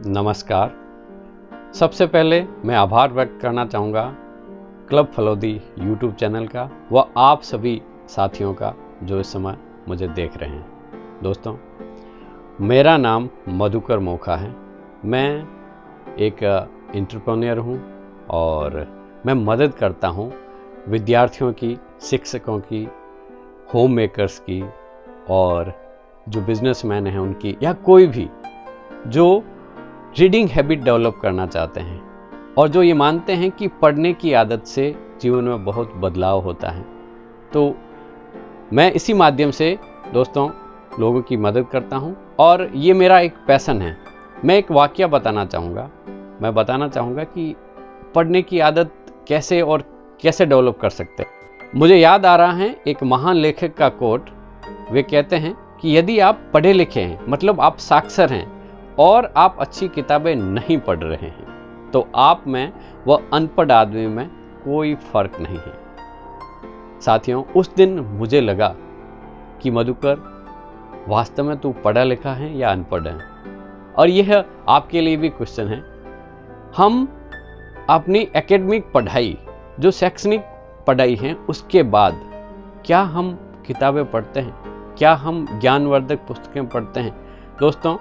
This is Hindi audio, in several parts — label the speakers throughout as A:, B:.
A: नमस्कार। सबसे पहले मैं आभार व्यक्त करना चाहूँगा क्लब फलोदी यूट्यूब चैनल का व आप सभी साथियों का जो इस समय मुझे देख रहे हैं। दोस्तों, मेरा नाम मधुकर मोखा है। मैं एक एंटरप्रेन्योर हूँ और मैं मदद करता हूँ विद्यार्थियों की, शिक्षकों की, होम मेकर्स की और जो बिजनेसमैन हैं उनकी, या कोई भी जो रीडिंग हैबिट डेवलप करना चाहते हैं और जो ये मानते हैं कि पढ़ने की आदत से जीवन में बहुत बदलाव होता है। तो मैं इसी माध्यम से दोस्तों लोगों की मदद करता हूँ और ये मेरा एक पैशन है। मैं एक वाकया बताना चाहूँगा। मैं बताना चाहूँगा कि पढ़ने की आदत कैसे और कैसे डेवलप कर सकते हैं। मुझे याद आ रहा है एक महान लेखक का कोट। वे कहते हैं कि यदि आप पढ़े लिखे हैं, मतलब आप साक्षर हैं और आप अच्छी किताबें नहीं पढ़ रहे हैं, तो आप में व अनपढ़ आदमी में कोई फर्क नहीं है। साथियों, उस दिन मुझे लगा कि मधुकर, वास्तव में तू पढ़ा लिखा है या अनपढ़ है। और यह आपके लिए भी क्वेश्चन है। हम अपनी एकेडमिक पढ़ाई, जो शैक्षणिक पढ़ाई है, उसके बाद क्या हम किताबें पढ़ते हैं? क्या हम ज्ञानवर्धक पुस्तकें पढ़ते हैं? दोस्तों,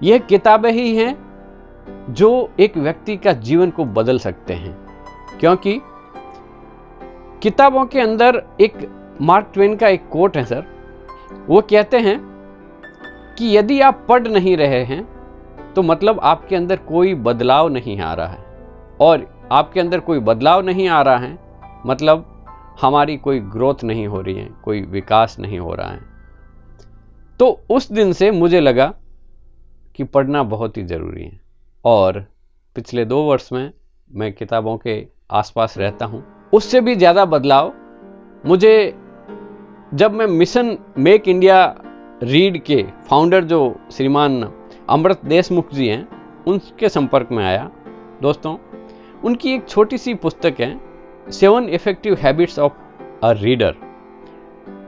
A: यह किताबें ही हैं जो एक व्यक्ति का जीवन को बदल सकते हैं, क्योंकि किताबों के अंदर एक मार्क ट्वेन का एक कोट है सर। वो कहते हैं कि यदि आप पढ़ नहीं रहे हैं तो मतलब आपके अंदर कोई बदलाव नहीं आ रहा है, और आपके अंदर कोई बदलाव नहीं आ रहा है मतलब हमारी कोई ग्रोथ नहीं हो रही है, कोई विकास नहीं हो रहा है। तो उस दिन से मुझे लगा कि पढ़ना बहुत ही ज़रूरी है। और पिछले 2 वर्ष में मैं किताबों के आसपास रहता हूँ। उससे भी ज़्यादा बदलाव मुझे जब मैं मिशन मेक इंडिया रीड के फाउंडर जो श्रीमान अमृत देशमुख जी हैं, उनके संपर्क में आया। दोस्तों, उनकी एक छोटी सी पुस्तक है 7 effective habits of a reader,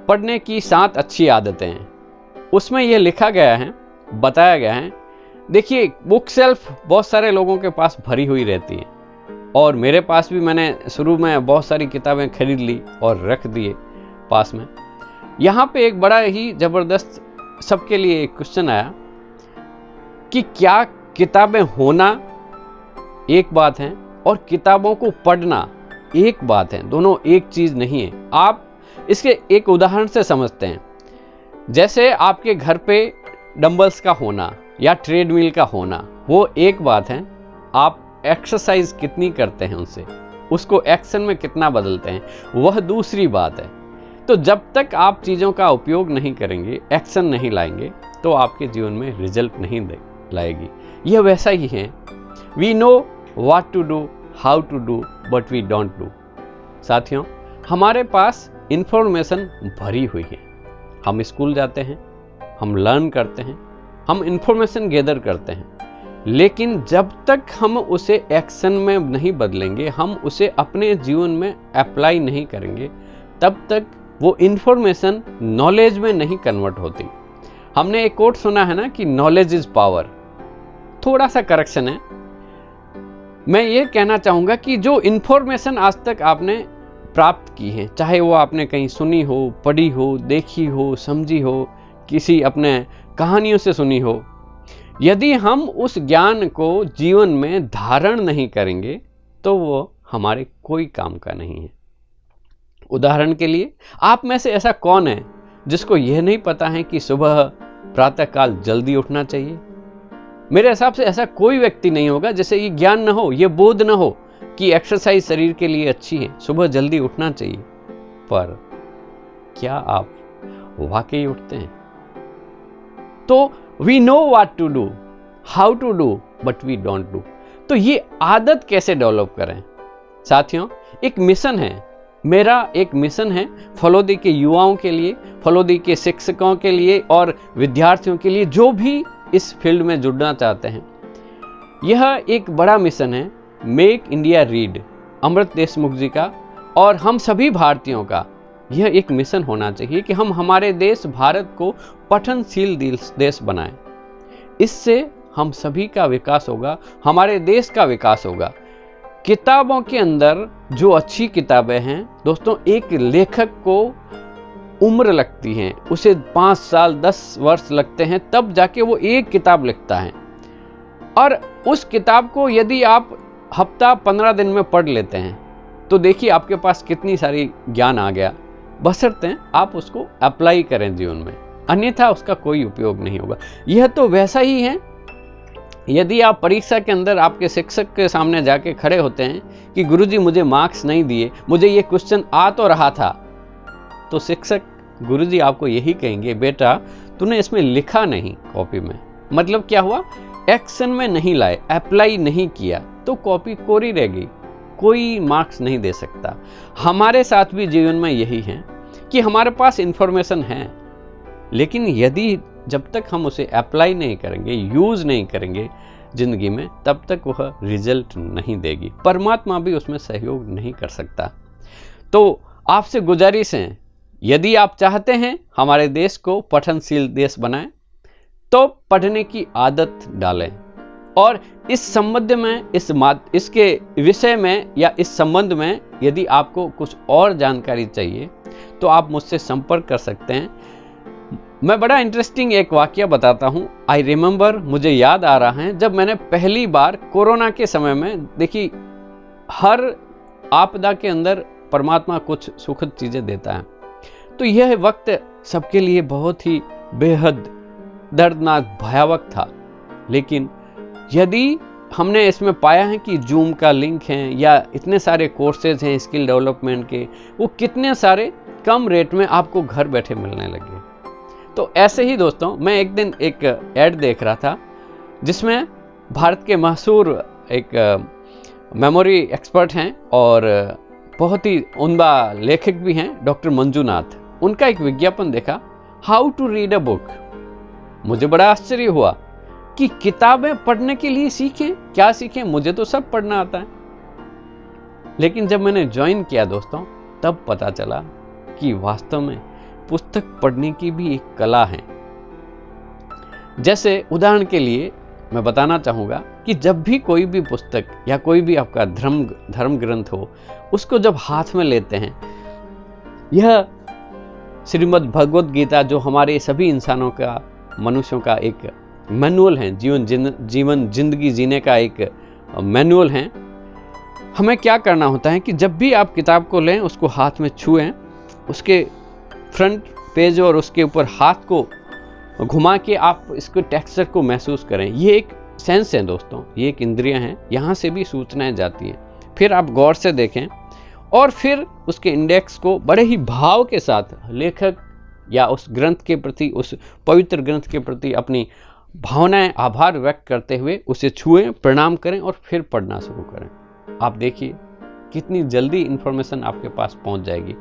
A: पढ़ने की 7 अच्छी आदतें हैं। उसमें यह लिखा गया है, बताया गया है। देखिए, बुक शेल्फ बहुत सारे लोगों के पास भरी हुई रहती है और मेरे पास भी, मैंने शुरू में बहुत सारी किताबें खरीद ली और रख दिए पास में। यहाँ पे एक बड़ा ही ज़बरदस्त सबके लिए एक क्वेश्चन आया कि क्या किताबें होना एक बात है और किताबों को पढ़ना एक बात है? दोनों एक चीज़ नहीं है। आप इसके एक उदाहरण से समझते हैं। जैसे आपके घर पे डंबल्स का होना या ट्रेडमिल का होना, वो एक बात है। आप एक्सरसाइज कितनी करते हैं उनसे, उसको एक्शन में कितना बदलते हैं, वह दूसरी बात है। तो जब तक आप चीज़ों का उपयोग नहीं करेंगे, एक्शन नहीं लाएंगे, तो आपके जीवन में रिजल्ट नहीं लाएगी। यह वैसा ही है। We know what to do, how to do, but we don't do. साथियों, हमारे पास इंफॉर्मेशन भरी हुई है। हम स्कूल जाते हैं, हम लर्न करते हैं, हम इंफॉर्मेशन गैदर करते हैं, लेकिन जब तक हम उसे एक्शन में नहीं बदलेंगे, हम उसे अपने जीवन में अप्लाई नहीं करेंगे, तब तक वो इंफॉर्मेशन नॉलेज में नहीं कन्वर्ट होती। हमने एक कोट सुना है ना कि नॉलेज इज पावर। थोड़ा सा करेक्शन है। मैं ये कहना चाहूँगा कि जो इंफॉर्मेशन आज तक आपने प्राप्त की है, चाहे वो आपने कहीं सुनी हो, पढ़ी हो, देखी हो, समझी हो, किसी अपने कहानियों से सुनी हो, यदि हम उस ज्ञान को जीवन में धारण नहीं करेंगे तो वो हमारे कोई काम का नहीं है। उदाहरण के लिए, आप में से ऐसा कौन है जिसको यह नहीं पता है कि सुबह प्रातःकाल जल्दी उठना चाहिए? मेरे हिसाब से ऐसा कोई व्यक्ति नहीं होगा जिसे ये ज्ञान न हो, ये बोध न हो कि एक्सरसाइज शरीर के लिए अच्छी है, सुबह जल्दी उठना चाहिए। पर क्या आप वाकई उठते हैं? तो we know what to do, how to do, but we don't do. तो ये आदत कैसे डेवलप करें? साथियों, एक मिशन है, मेरा एक मिशन है फलोदी के युवाओं के लिए, फलोदी के शिक्षकों के लिए और विद्यार्थियों के लिए जो भी इस फील्ड में जुड़ना चाहते हैं। यह एक बड़ा मिशन है, मेक इंडिया रीड, अमृत देशमुख जी का और हम सभी भारतीयों का। यह एक मिशन होना चाहिए कि हम हमारे देश भारत को पठनशील देश बनाएं। इससे हम सभी का विकास होगा, हमारे देश का विकास होगा। किताबों के अंदर जो अच्छी किताबें हैं दोस्तों, एक लेखक को उम्र लगती है, उसे 5 साल 10 वर्ष लगते हैं, तब जाके वो एक किताब लिखता है। और उस किताब को यदि आप हफ्ता 15 दिन में पढ़ लेते हैं तो देखिए आपके पास कितनी सारी ज्ञान आ गया, बशर्ते आप उसको अप्लाई करें जीवन में, अन्यथा उसका कोई उपयोग नहीं होगा। यह तो वैसा ही है, यदि आप परीक्षा के अंदर आपके शिक्षक के सामने जाके खड़े होते हैं कि गुरुजी मुझे मार्क्स नहीं दिए, मुझे ये क्वेश्चन आ तो रहा था, तो शिक्षक गुरुजी आपको यही कहेंगे, बेटा तूने इसमें लिखा नहीं कॉपी में। मतलब क्या हुआ, एक्शन में नहीं लाए, अप्लाई नहीं किया, तो कॉपी कोरी रह गई, कोई मार्क्स नहीं दे सकता। हमारे साथ भी जीवन में यही है कि हमारे पास इंफॉर्मेशन है, लेकिन यदि जब तक हम उसे अप्लाई नहीं करेंगे, यूज नहीं करेंगे जिंदगी में, तब तक वह रिजल्ट नहीं देगी। परमात्मा भी उसमें सहयोग नहीं कर सकता। तो आपसे गुजारिश है, यदि आप चाहते हैं हमारे देश को पठनशील देश बनाएं, तो पढ़ने की आदत डालें। और इस संबंध में, इसके विषय में या इस संबंध में यदि आपको कुछ और जानकारी चाहिए तो आप मुझसे संपर्क कर सकते हैं। मैं बड़ा इंटरेस्टिंग एक वाकया बताता हूं। आई रिमेंबर, मुझे याद आ रहा है, जब मैंने पहली बार कोरोना के समय में, देखिए हर आपदा के अंदर परमात्मा कुछ सुखद चीजें देता है, तो यह वक्त सबके लिए बहुत ही बेहद दर्दनाक भयावह था। लेकिन यदि हमने इसमें पाया है कि जूम का लिंक है या इतने सारे कोर्सेज हैं स्किल डेवलपमेंट के, वो कितने सारे कम रेट में आपको घर बैठे मिलने लगे। तो ऐसे ही दोस्तों, मैं एक दिन एक ऐड देख रहा था जिसमें भारत के मशहूर एक मेमोरी एक्सपर्ट हैं और बहुत ही उम्दा लेखक भी हैं, डॉक्टर मंजुनाथ। उनका एक विज्ञापन देखा, how to read a book. मुझे बड़ा आश्चर्य हुआ कि किताबें पढ़ने के लिए सीखें, क्या सीखें, मुझे तो सब पढ़ना आता है। लेकिन जब मैंने ज्वाइन किया दोस्तों, तब पता चला कि वास्तव में पुस्तक पढ़ने की भी एक कला है। जैसे उदाहरण के लिए मैं बताना चाहूंगा कि जब भी कोई भी पुस्तक या कोई भी आपका धर्म ग्रंथ हो, उसको जब हाथ में लेते हैं, यह श्रीमद् भगवत गीता जो हमारे सभी इंसानों का, मनुष्यों का एक मैनुअल है, जीवन जिंदगी जीने का एक मैनुअल है। हमें क्या करना होता है कि जब भी आप किताब को लें, उसको हाथ में छुएं, उसके फ्रंट पेज और उसके ऊपर हाथ को घुमा के आप इसको टेक्सचर को महसूस करें। ये एक सेंस है दोस्तों, ये एक इंद्रियां हैं, यहाँ से भी सूचनाएं जाती हैं। फिर आप गौर से देखें और फिर उसके इंडेक्स को बड़े ही भाव के साथ लेखक या उस ग्रंथ के प्रति, उस पवित्र ग्रंथ के प्रति अपनी भावनाएं, आभार व्यक्त करते हुए उसे छुएं, प्रणाम करें और फिर पढ़ना शुरू करें। आप देखिए कितनी जल्दी इंफॉर्मेशन आपके पास पहुंच जाएगी।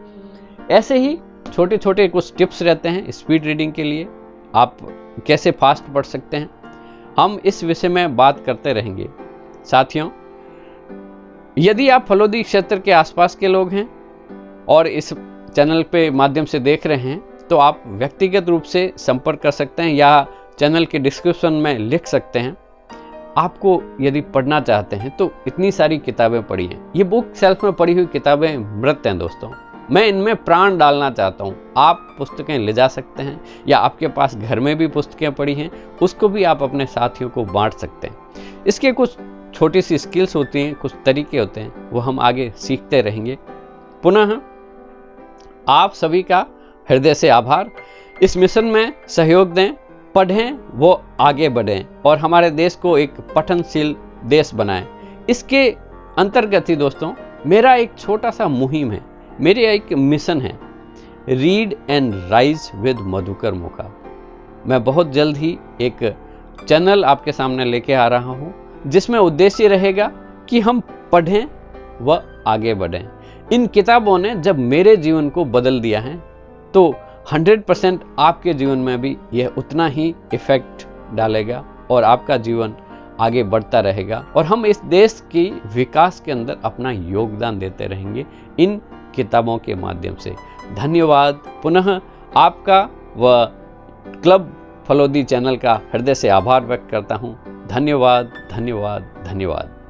A: ऐसे ही छोटे छोटे कुछ टिप्स रहते हैं स्पीड रीडिंग के लिए, आप कैसे फास्ट पढ़ सकते हैं, हम इस विषय में बात करते रहेंगे। साथियों, यदि आप फलोदी क्षेत्र के आसपास के लोग हैं और इस चैनल पे माध्यम से देख रहे हैं, तो आप व्यक्तिगत रूप से संपर्क कर सकते हैं या चैनल के डिस्क्रिप्शन में लिख सकते हैं। आपको यदि पढ़ना चाहते हैं तो इतनी सारी किताबें पढ़ी हैं। ये बुक सेल्फ में पढ़ी हुई किताबें मृत हैं दोस्तों, मैं इनमें प्राण डालना चाहता हूँ। आप पुस्तकें ले जा सकते हैं या आपके पास घर में भी पुस्तकें पड़ी हैं, उसको भी आप अपने साथियों को बांट सकते हैं। इसके कुछ छोटी सी स्किल्स होती हैं, कुछ तरीके होते हैं, वो हम आगे सीखते रहेंगे। पुनः आप सभी का हृदय से आभार। इस मिशन में सहयोग दें, पढ़ें, वो आगे बढ़ें और हमारे देश को एक पठनशील देश बनाएं। इसके अंतर्गत ही दोस्तों मेरा एक छोटा सा मुहिम है, मेरी एक मिशन है, read and rise with Madhukar मुखा। मैं बहुत जल्द ही एक चैनल आपके सामने लेके आ रहा हूं, जिसमें उद्देश्य रहेगा कि हम पढ़ें व आगे बढ़ें। इन किताबों ने जब मेरे जीवन को बदल दिया है, तो 100% आपके जीवन में भी यह उतना ही इफेक्ट डालेगा और आपका जीवन आगे बढ़ता रहेगा और हम इस देश की विकास के अंदर अपना योगदान देते रहेंगे इन किताबों के माध्यम से। धन्यवाद। पुनः आपका व क्लब फलोदी चैनल का हृदय से आभार व्यक्त करता हूँ। धन्यवाद, धन्यवाद, धन्यवाद।